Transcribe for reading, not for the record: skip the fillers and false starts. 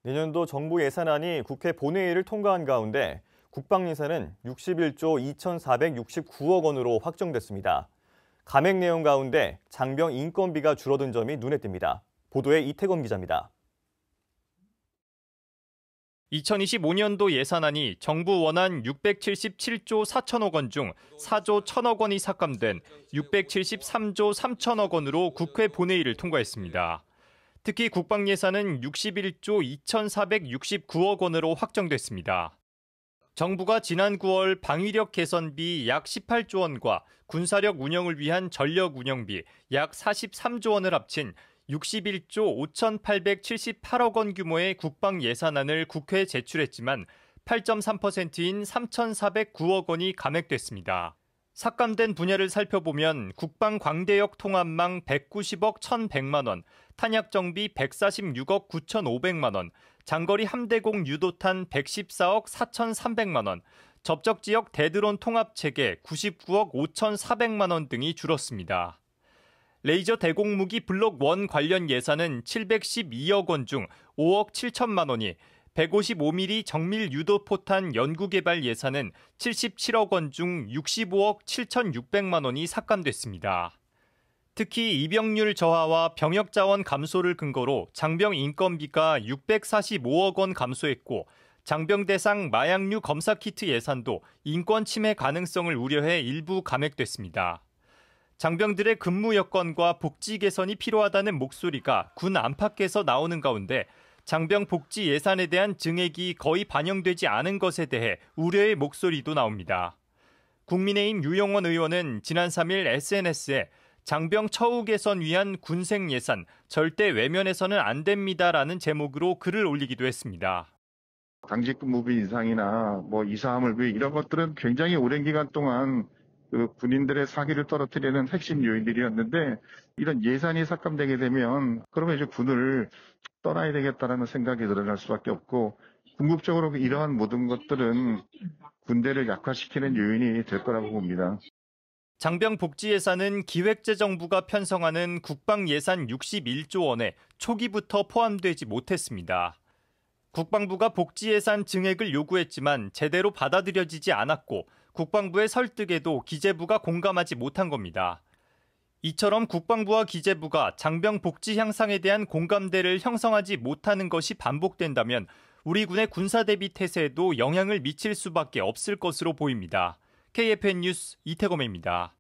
내년도 정부 예산안이 국회 본회의를 통과한 가운데 국방 예산은 61조 2,469억 원으로 확정됐습니다. 감액 내용 가운데 장병 인건비가 줄어든 점이 눈에 띕니다. 보도에 이태검 기자입니다. 2025년도 예산안이 정부 원안 677조 4천억 원 중 4조 1천억 원이 삭감된 673조 3천억 원으로 국회 본회의를 통과했습니다. 특히 국방 예산은 61조 2,469억 원으로 확정됐습니다. 정부가 지난 9월 방위력 개선비 약 18조 원과 군사력 운영을 위한 전력 운영비 약 43조 원을 합친 61조 5,878억 원 규모의 국방 예산안을 국회에 제출했지만 8.3%인 3,409억 원이 감액됐습니다. 삭감된 분야를 살펴보면 국방 광대역 통합망 190억 1,100만 원, 탄약 정비 146억 9,500만 원, 장거리 함대공 유도탄 114억 4,300만 원, 접적 지역 대드론 통합 체계 99억 5,400만 원 등이 줄었습니다. 레이저 대공무기 블록 1 관련 예산은 712억 원 중 5억 7천만 원이, 155mm 정밀 유도 포탄 연구개발 예산은 77억 원 중 65억 7,600만 원이 삭감됐습니다. 특히 이병률 저하와 병역 자원 감소를 근거로 장병 인건비가 645억 원 감소했고, 장병 대상 마약류 검사 키트 예산도 인권 침해 가능성을 우려해 일부 감액됐습니다. 장병들의 근무 여건과 복지 개선이 필요하다는 목소리가 군 안팎에서 나오는 가운데 장병 복지 예산에 대한 증액이 거의 반영되지 않은 것에 대해 우려의 목소리도 나옵니다. 국민의힘 유영원 의원은 지난 3일 SNS에 장병 처우 개선 위한 군생 예산 절대 외면해서는 안 됩니다라는 제목으로 글을 올리기도 했습니다. 당직 근무비 인상이나 이사화물비 이런 것들은 굉장히 오랜 기간 동안 군인들의 사기를 떨어뜨리는 핵심 요인들이었는데, 이런 예산이 삭감되게 되면 그러면 이제 군을 떠나야 되겠다라는 생각이 늘어날 수밖에 없고, 궁극적으로 이러한 모든 것들은 군대를 약화시키는 요인이 될 거라고 봅니다. 장병 복지 예산은 기획재정부가 편성하는 국방 예산 61조 원에 초기부터 포함되지 못했습니다. 국방부가 복지 예산 증액을 요구했지만 제대로 받아들여지지 않았고, 국방부의 설득에도 기재부가 공감하지 못한 겁니다. 이처럼 국방부와 기재부가 장병 복지 향상에 대한 공감대를 형성하지 못하는 것이 반복된다면 우리 군의 군사 대비 태세에도 영향을 미칠 수밖에 없을 것으로 보입니다. KFN 뉴스 이태검입니다.